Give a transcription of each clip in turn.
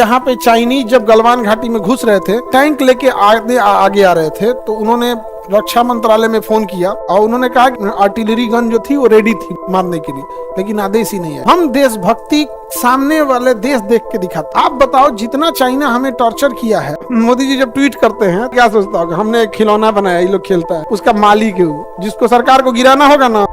यहाँ पे चाइनीज जब गलवान घाटी में घुस रहे थे, टैंक लेके आगे आ रहे थे, तो उन्होंने रक्षा मंत्रालय में फोन किया और उन्होंने कहा कि आर्टिलरी गन जो थी वो रेडी थी मारने के लिए, लेकिन आदेश ही नहीं है। हम देशभक्ति सामने वाले देश देख के दिखाते। आप बताओ, जितना चाइना हमें टॉर्चर किया है, मोदी जी जब ट्वीट करते हैं क्या सोचता होगा, हमने एक खिलौना बनाया, ये लोग खेलता है, उसका मालिक है वो, जिसको सरकार को गिराना होगा ना।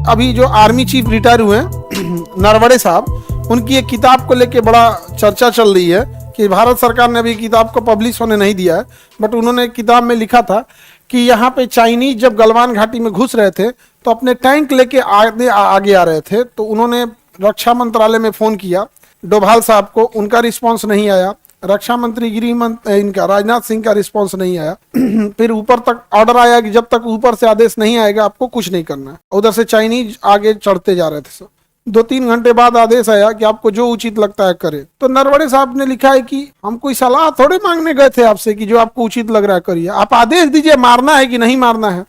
अभी जो आर्मी चीफ रिटायर हुए हैं नरवणे साहब, उनकी एक किताब को लेके बड़ा चर्चा चल रही है कि भारत सरकार ने अभी किताब को पब्लिश होने नहीं दिया है, बट उन्होंने किताब में लिखा था कि यहाँ पे चाइनीज जब गलवान घाटी में घुस रहे थे तो अपने टैंक लेके आगे आ रहे थे, तो उन्होंने रक्षा मंत्रालय में फोन किया डोभाल साहब को, उनका रिस्पॉन्स नहीं आया। रक्षा मंत्री गृह मंत्री इनका राजनाथ सिंह का रिस्पांस नहीं आया। फिर ऊपर तक ऑर्डर आया कि जब तक ऊपर से आदेश नहीं आएगा आपको कुछ नहीं करना है। उधर से चाइनीज आगे चढ़ते जा रहे थे सब। 2-3 घंटे बाद आदेश आया कि आपको जो उचित लगता है करे। तो नरवणे साहब ने लिखा है कि हम कोई सलाह थोड़े मांगने गए थे आपसे कि जो आपको उचित लग रहा है करिए, आप आदेश दीजिए मारना है कि नहीं मारना है।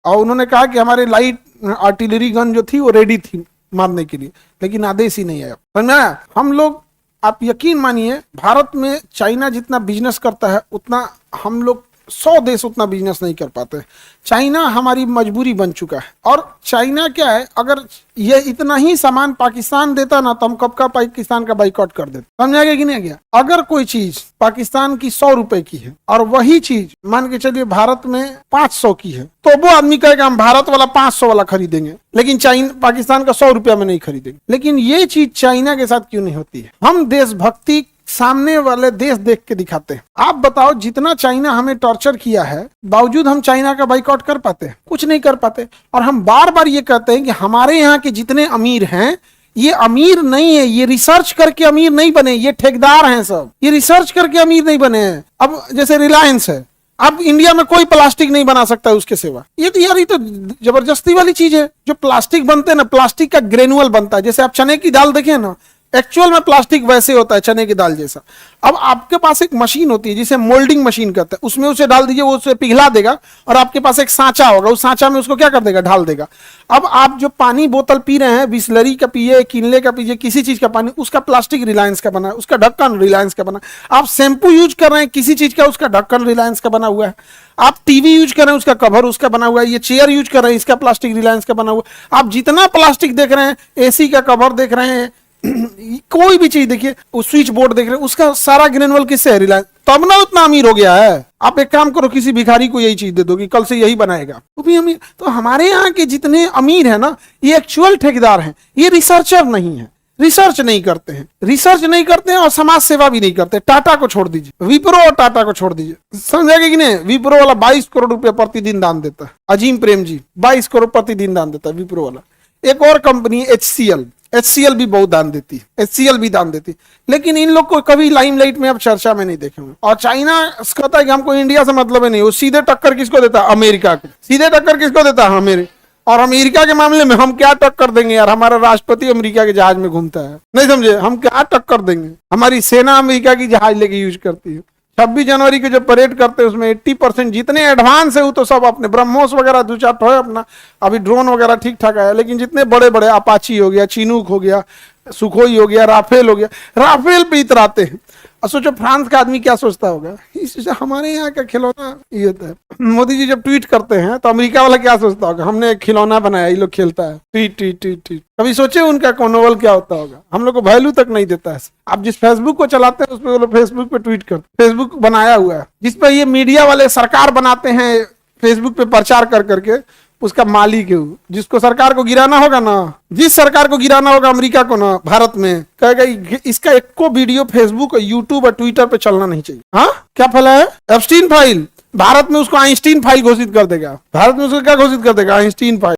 और उन्होंने कहा कि हमारे लाइट आर्टिलरी गन जो थी वो रेडी थी मारने के लिए, लेकिन आदेश ही नहीं आया। समझा? हम लोग, आप यकीन मानिए, भारत में चाइना जितना बिजनेस करता है उतना हम लोग 100 देश उतना बिजनेस नहीं कर पाते। चाइना हमारी मजबूरी बन चुका है। और चाइना क्या है, अगर ये इतना ही सामान पाकिस्तान देता ना तो हम कब का पाकिस्तान का बाइकआउट कर देते। समझा गया कि नहीं गया? अगर कोई चीज पाकिस्तान की 100 रुपए की है और वही चीज मान के चलिए भारत में 500 की है, तो वो आदमी कहेगा हम भारत वाला 500 वाला खरीदेंगे, लेकिन चाइना पाकिस्तान का 100 रुपया में नहीं खरीदेंगे। लेकिन ये चीज चाइना के साथ क्यों नहीं होती है? हम देशभक्ति सामने वाले देश देख के दिखाते हैं। आप बताओ, जितना चाइना हमें टॉर्चर किया है, बावजूद हम चाइना का बाइकआउट कर पाते हैं? कुछ नहीं कर पाते। और हम बार बार ये कहते हैं कि हमारे यहाँ के जितने अमीर हैं, ये अमीर नहीं है, ये रिसर्च करके अमीर नहीं बने, ये ठेकेदार हैं सब, ये रिसर्च करके अमीर नहीं बने हैं। अब जैसे रिलायंस है, अब इंडिया में कोई प्लास्टिक नहीं बना सकता है उसके सिवा। ये तो यार, ये तो जबरदस्ती वाली चीज है। जो प्लास्टिक बनते हैं ना, प्लास्टिक का ग्रेनुअल बनता है। जैसे आप चने की दाल देखिए ना, एक्चुअल में प्लास्टिक वैसे होता है चने की दाल जैसा। अब आपके पास एक मशीन होती है जिसे मोल्डिंग मशीन कहते हैं, उसमें उसे डाल दीजिए, वो उसे पिघला देगा। और आपके पास एक सांचा होगा, उस सांचा में उसको क्या कर देगा, ढाल देगा। अब आप जो पानी बोतल पी रहे हैं, बिस्लरी का पिए, किनले का पीजिए, किसी चीज का पानी, उसका प्लास्टिक रिलायंस का बना है, उसका ढक्कन रिलायंस का बना है। आप शैम्पू यूज कर रहे हैं किसी चीज का, उसका ढक्कन रिलायंस का बना हुआ है। आप टीवी यूज कर रहे हैं, उसका कवर उसका बना हुआ है। ये चेयर यूज कर रहे हैं, इसका प्लास्टिक रिलायंस का बना हुआ है। आप जितना प्लास्टिक देख रहे हैं, एसी का कवर देख रहे हैं, कोई भी चीज देखिए, स्विच बोर्ड देख रहे हैं, उसका सारा ग्रेनुअल किससे है, रिलायंस। तब ना उतना अमीर हो गया है। आप एक काम करो, किसी भिखारी को यही चीज दे दो कि कल से यही बनाएगा, वो भी अमीर। तो हमारे यहाँ के जितने अमीर है ना, ये एक्चुअल ठेकेदार हैं, ये रिसर्चर नहीं है, रिसर्च नहीं करते हैं, रिसर्च नहीं करते हैं और समाज सेवा भी नहीं करते। टाटा को छोड़ दीजिए, विप्रो और टाटा को छोड़ दीजिए, समझेगा कि नहीं? विप्रो वाला 22 करोड़ रुपए प्रतिदिन दान देता है। अजीम प्रेम जी 22 करोड़ प्रतिदिन दान देता है विप्रो वाला। एक और कंपनी HCL भी बहुत दान देती है, HCL भी दान देती है। लेकिन इन लोग को कभी लाइमलाइट में अब चर्चा में नहीं देखे होंगे। और चाइना कहता है कि हमको इंडिया से मतलब ही नहीं। वो सीधे टक्कर किसको देता है, अमेरिका को। सीधे टक्कर किसको देता है, हमें। और अमेरिका के मामले में हम क्या टक्कर देंगे यार? हमारा राष्ट्रपति अमेरिका के जहाज में घूमता है, नहीं समझे? हम क्या टक्कर देंगे? हमारी सेना अमेरिका की जहाज लेके यूज करती है। 26 जनवरी के जो परेड करते हैं उसमें 80% जितने एडवांस है वो तो सब अपने ब्रह्मोस वगैरह 2-4 है अपना। अभी ड्रोन वगैरह ठीक ठाक आया, लेकिन जितने बड़े बड़े अपाची हो गया, चीनूक हो गया, सुखोई हो गया, राफेल हो गया, राफेल पे इतराते हैं। और सोचो फ्रांस का आदमी क्या सोचता होगा, इससे हमारे यहाँ का खिलौना ये होता है। मोदी जी जब ट्वीट करते हैं तो अमेरिका वाला क्या सोचता होगा, हमने एक खिलौना बनाया, ये लोग खेलता है, ट्वीट। कभी सोचे उनका कॉर्नोवल क्या होता होगा? हम लोग को वैल्यू तक नहीं देता है। आप जिस फेसबुक को चलाते हैं उस पर वो लोग फेसबुक पे ट्वीट करते, फेसबुक बनाया हुआ है जिसपे ये मीडिया वाले सरकार बनाते हैं, फेसबुक पे प्रचार कर करके, उसका मालिक है वो। जिसको सरकार को गिराना होगा ना, जिस सरकार को गिराना होगा अमेरिका को ना, भारत में कहेगा इसका एक को वीडियो फेसबुक और यूट्यूब और ट्विटर पे चलना नहीं चाहिए। हाँ, क्या फैला है? Epstein file. भारत में उसको आइंस्टीन फाइल घोषित कर देगा। भारत में उसको क्या घोषित कर देगा, आइंस्टीन फाइल।